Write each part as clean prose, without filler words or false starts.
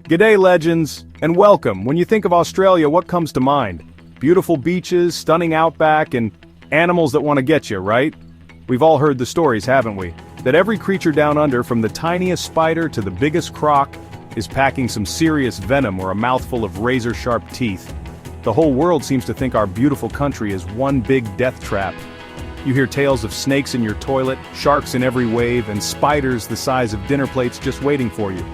G'day legends, and welcome. When you think of Australia, what comes to mind? Beautiful beaches, stunning outback, and animals that want to get you, right? We've all heard the stories, haven't we? That every creature down under, from the tiniest spider to the biggest croc, is packing some serious venom or a mouthful of razor-sharp teeth. The whole world seems to think our beautiful country is one big death trap. You hear tales of snakes in your toilet, sharks in every wave, and spiders the size of dinner plates just waiting for you.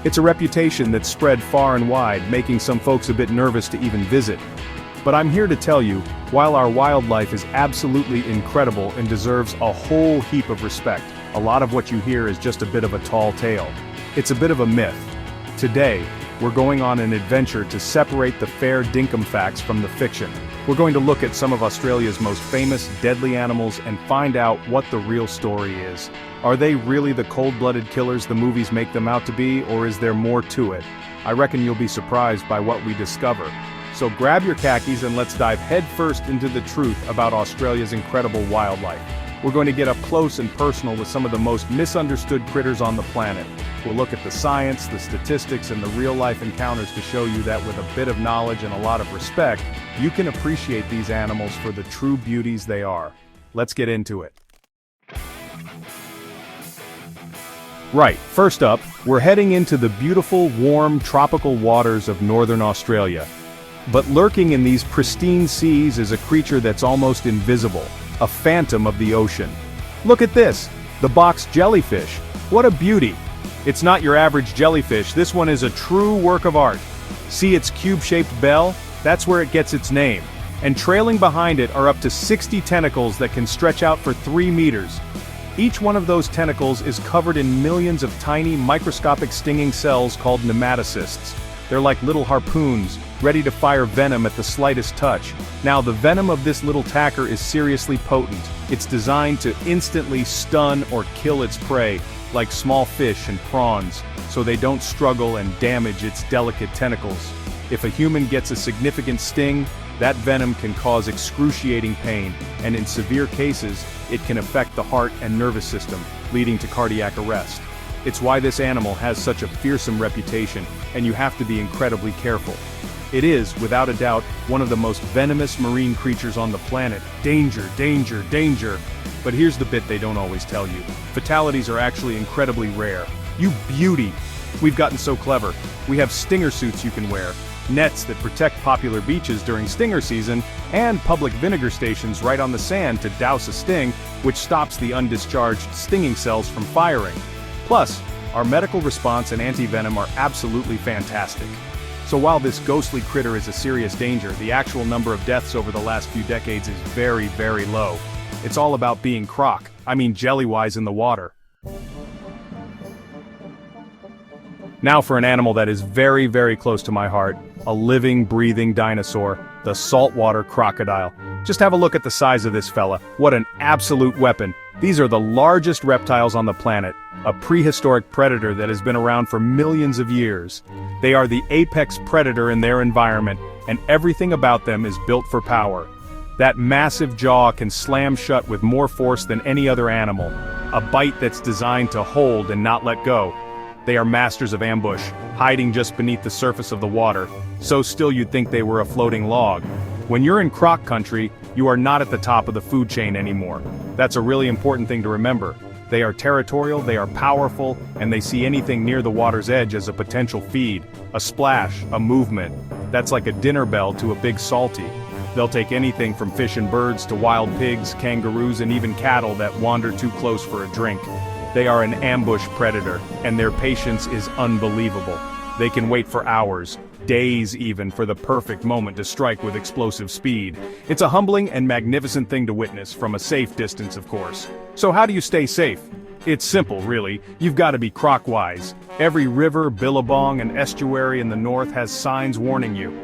It's a reputation that's spread far and wide, making some folks a bit nervous to even visit. But I'm here to tell you, while our wildlife is absolutely incredible and deserves a whole heap of respect, a lot of what you hear is just a bit of a tall tale. It's a bit of a myth. Today, we're going on an adventure to separate the fair dinkum facts from the fiction. We're going to look at some of Australia's most famous deadly animals and find out what the real story is. Are they really the cold-blooded killers the movies make them out to be, or is there more to it? I reckon you'll be surprised by what we discover. So grab your khakis and let's dive headfirst into the truth about Australia's incredible wildlife. We're going to get up close and personal with some of the most misunderstood critters on the planet. We'll look at the science, the statistics, and the real-life encounters to show you that with a bit of knowledge and a lot of respect, you can appreciate these animals for the true beauties they are. Let's get into it. Right, first up, we're heading into the beautiful, warm, tropical waters of northern Australia. But lurking in these pristine seas is a creature that's almost invisible, a phantom of the ocean. Look at this, the box jellyfish. What a beauty! It's not your average jellyfish, this one is a true work of art. See its cube-shaped bell? That's where it gets its name. And trailing behind it are up to 60 tentacles that can stretch out for 3 meters. Each one of those tentacles is covered in millions of tiny, microscopic stinging cells called nematocysts. They're like little harpoons, ready to fire venom at the slightest touch. Now, the venom of this little tacker is seriously potent. It's designed to instantly stun or kill its prey, like small fish and prawns, so they don't struggle and damage its delicate tentacles. If a human gets a significant sting, that venom can cause excruciating pain, and in severe cases, it can affect the heart and nervous system, leading to cardiac arrest. It's why this animal has such a fearsome reputation, and you have to be incredibly careful. It is, without a doubt, one of the most venomous marine creatures on the planet. Danger, danger, danger! But here's the bit they don't always tell you. Fatalities are actually incredibly rare. You beauty! We've gotten so clever. We have stinger suits you can wear, nets that protect popular beaches during stinger season, and public vinegar stations right on the sand to douse a sting, which stops the undischarged stinging cells from firing. Plus, our medical response and anti-venom are absolutely fantastic. So while this ghostly critter is a serious danger, the actual number of deaths over the last few decades is very, very low. It's all about being jelly-wise in the water. Now for an animal that is very, very close to my heart, a living, breathing dinosaur, the saltwater crocodile. Just have a look at the size of this fella. What an absolute weapon. These are the largest reptiles on the planet, a prehistoric predator that has been around for millions of years. They are the apex predator in their environment, and everything about them is built for power. That massive jaw can slam shut with more force than any other animal, a bite that's designed to hold and not let go. They are masters of ambush, hiding just beneath the surface of the water, so still you'd think they were a floating log. When you're in croc country, you are not at the top of the food chain anymore. That's a really important thing to remember. They are territorial, they are powerful, and they see anything near the water's edge as a potential feed, a splash, a movement. That's like a dinner bell to a big salty. They'll take anything from fish and birds to wild pigs, kangaroos, and even cattle that wander too close for a drink. They are an ambush predator, and their patience is unbelievable. They can wait for hours, days even, for the perfect moment to strike with explosive speed. It's a humbling and magnificent thing to witness, from a safe distance, of course. So how do you stay safe? It's simple, really. You've got to be croc-wise. Every river, billabong, and estuary in the north has signs warning you.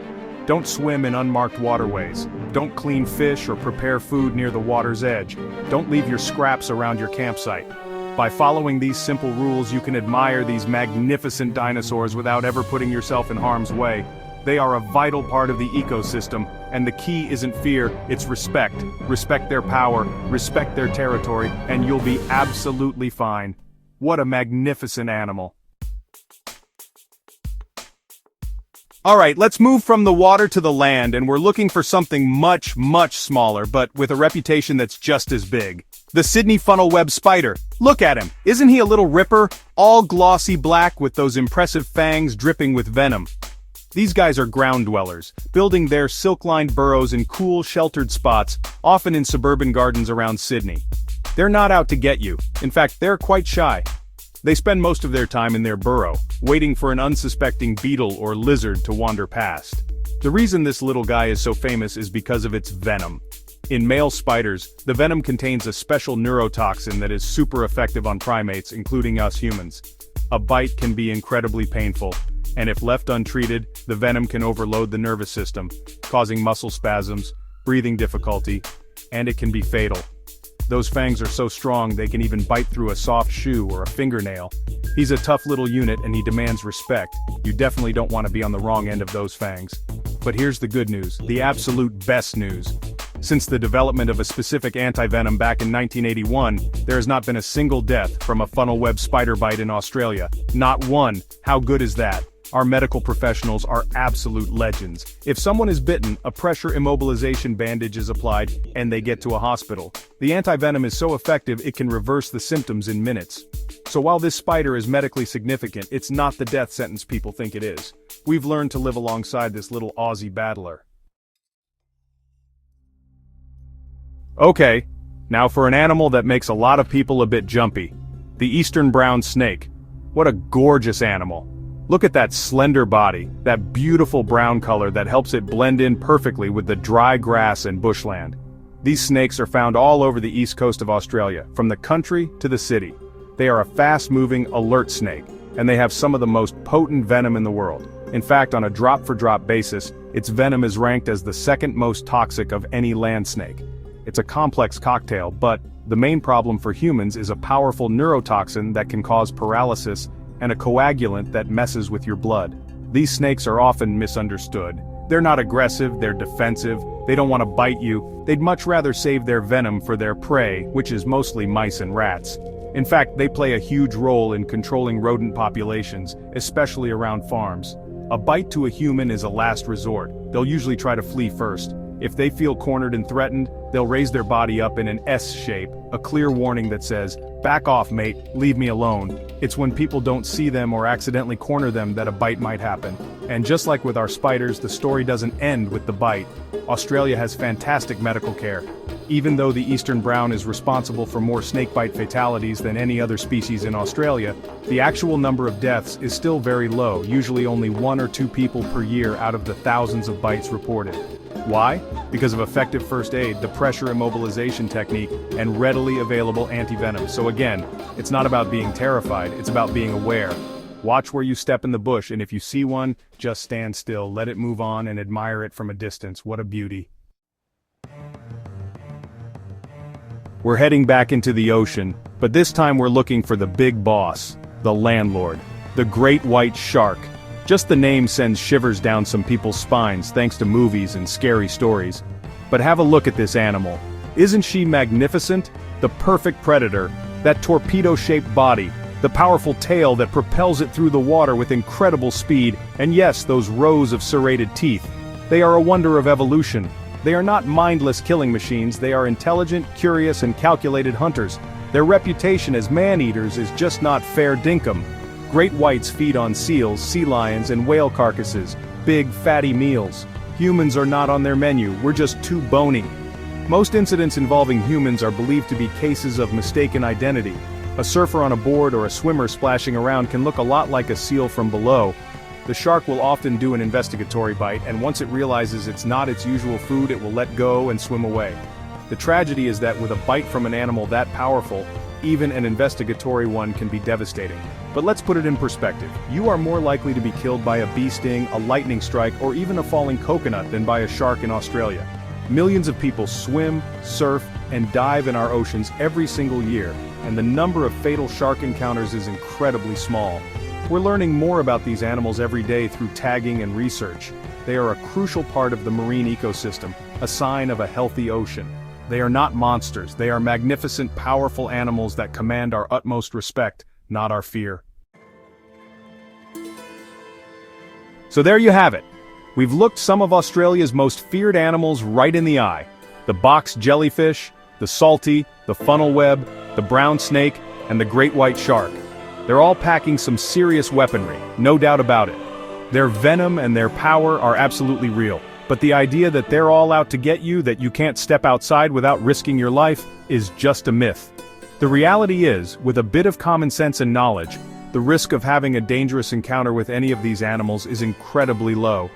Don't swim in unmarked waterways. Don't clean fish or prepare food near the water's edge. Don't leave your scraps around your campsite. By following these simple rules, you can admire these magnificent dinosaurs without ever putting yourself in harm's way. They are a vital part of the ecosystem, and the key isn't fear, it's respect. Respect their power, respect their territory, and you'll be absolutely fine. What a magnificent animal. Alright, let's move from the water to the land, and we're looking for something much, much smaller, but with a reputation that's just as big. The Sydney funnel web spider. Look at him. Isn't he a little ripper? All glossy black with those impressive fangs dripping with venom. These guys are ground dwellers, building their silk-lined burrows in cool, sheltered spots, often in suburban gardens around Sydney. They're not out to get you. In fact, they're quite shy. They spend most of their time in their burrow, waiting for an unsuspecting beetle or lizard to wander past. The reason this little guy is so famous is because of its venom. In male spiders, the venom contains a special neurotoxin that is super effective on primates, including us humans. A bite can be incredibly painful, and if left untreated, the venom can overload the nervous system, causing muscle spasms, breathing difficulty, and it can be fatal. Those fangs are so strong they can even bite through a soft shoe or a fingernail. He's a tough little unit and he demands respect. You definitely don't want to be on the wrong end of those fangs. But here's the good news, the absolute best news. Since the development of a specific anti-venom back in 1981, there has not been a single death from a funnel web spider bite in Australia. Not one. How good is that? Our medical professionals are absolute legends. If someone is bitten, a pressure immobilization bandage is applied, and they get to a hospital. The anti-venom is so effective it can reverse the symptoms in minutes. So while this spider is medically significant, it's not the death sentence people think it is. We've learned to live alongside this little Aussie battler. Okay, now for an animal that makes a lot of people a bit jumpy. The eastern brown snake. What a gorgeous animal. Look at that slender body, that beautiful brown color that helps it blend in perfectly with the dry grass and bushland. These snakes are found all over the east coast of Australia, from the country to the city. They are a fast-moving, alert snake, and they have some of the most potent venom in the world. In fact, on a drop-for-drop basis, its venom is ranked as the second most toxic of any land snake. It's a complex cocktail, but the main problem for humans is a powerful neurotoxin that can cause paralysis and a coagulant that messes with your blood. These snakes are often misunderstood. They're not aggressive, they're defensive, they don't want to bite you, they'd much rather save their venom for their prey, which is mostly mice and rats. In fact, they play a huge role in controlling rodent populations, especially around farms. A bite to a human is a last resort. They'll usually try to flee first. If they feel cornered and threatened, they'll raise their body up in an S shape, a clear warning that says, "Back off, mate, leave me alone." It's when people don't see them or accidentally corner them that a bite might happen. And just like with our spiders, the story doesn't end with the bite. Australia has fantastic medical care. Even though the eastern brown is responsible for more snakebite fatalities than any other species in Australia, the actual number of deaths is still very low, usually only 1 or 2 people per year out of the thousands of bites reported. Why? Because of effective first aid, the pressure immobilization technique, and readily available anti-venom. So again, it's not about being terrified, it's about being aware. Watch where you step in the bush, and if you see one, just stand still, let it move on and admire it from a distance. What a beauty. We're heading back into the ocean, but this time we're looking for the big boss, the landlord, the great white shark. Just the name sends shivers down some people's spines thanks to movies and scary stories. But have a look at this animal. Isn't she magnificent? The perfect predator, that torpedo-shaped body, the powerful tail that propels it through the water with incredible speed, and yes, those rows of serrated teeth. They are a wonder of evolution. They are not mindless killing machines, they are intelligent, curious, and calculated hunters. Their reputation as man-eaters is just not fair dinkum. Great whites feed on seals, sea lions, and whale carcasses, big, fatty meals. Humans are not on their menu, we're just too bony. Most incidents involving humans are believed to be cases of mistaken identity. A surfer on a board or a swimmer splashing around can look a lot like a seal from below. The shark will often do an investigatory bite, and once it realizes it's not its usual food, it will let go and swim away. The tragedy is that with a bite from an animal that powerful, even an investigatory one can be devastating. But let's put it in perspective. You are more likely to be killed by a bee sting, a lightning strike, or even a falling coconut than by a shark in Australia. Millions of people swim, surf, and dive in our oceans every single year, and the number of fatal shark encounters is incredibly small. We're learning more about these animals every day through tagging and research. They are a crucial part of the marine ecosystem, a sign of a healthy ocean. They are not monsters, they are magnificent, powerful animals that command our utmost respect, not our fear. So there you have it. We've looked some of Australia's most feared animals right in the eye. The box jellyfish, the salty, the funnel web, the brown snake, and the great white shark. They're all packing some serious weaponry, no doubt about it. Their venom and their power are absolutely real. But the idea that they're all out to get you, that you can't step outside without risking your life, is just a myth. The reality is, with a bit of common sense and knowledge, the risk of having a dangerous encounter with any of these animals is incredibly low.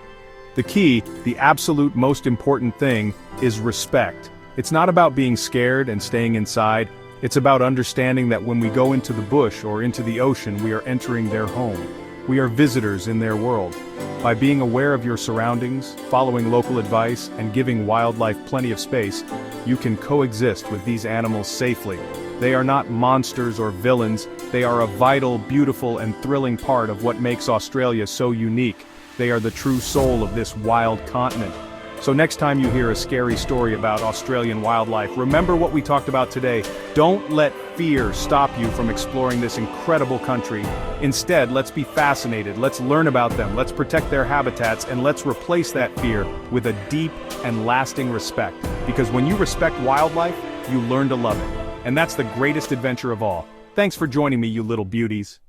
The key, the absolute most important thing, is respect. It's not about being scared and staying inside, it's about understanding that when we go into the bush or into the ocean, we are entering their home. We are visitors in their world. By being aware of your surroundings, following local advice, and giving wildlife plenty of space, you can coexist with these animals safely. They are not monsters or villains, they are a vital, beautiful, and thrilling part of what makes Australia so unique. They are the true soul of this wild continent. So next time you hear a scary story about Australian wildlife, remember what we talked about today. Don't let fear stop you from exploring this incredible country. Instead, let's be fascinated, let's learn about them, let's protect their habitats, and let's replace that fear with a deep and lasting respect. Because when you respect wildlife, you learn to love it. And that's the greatest adventure of all. Thanks for joining me, you little beauties.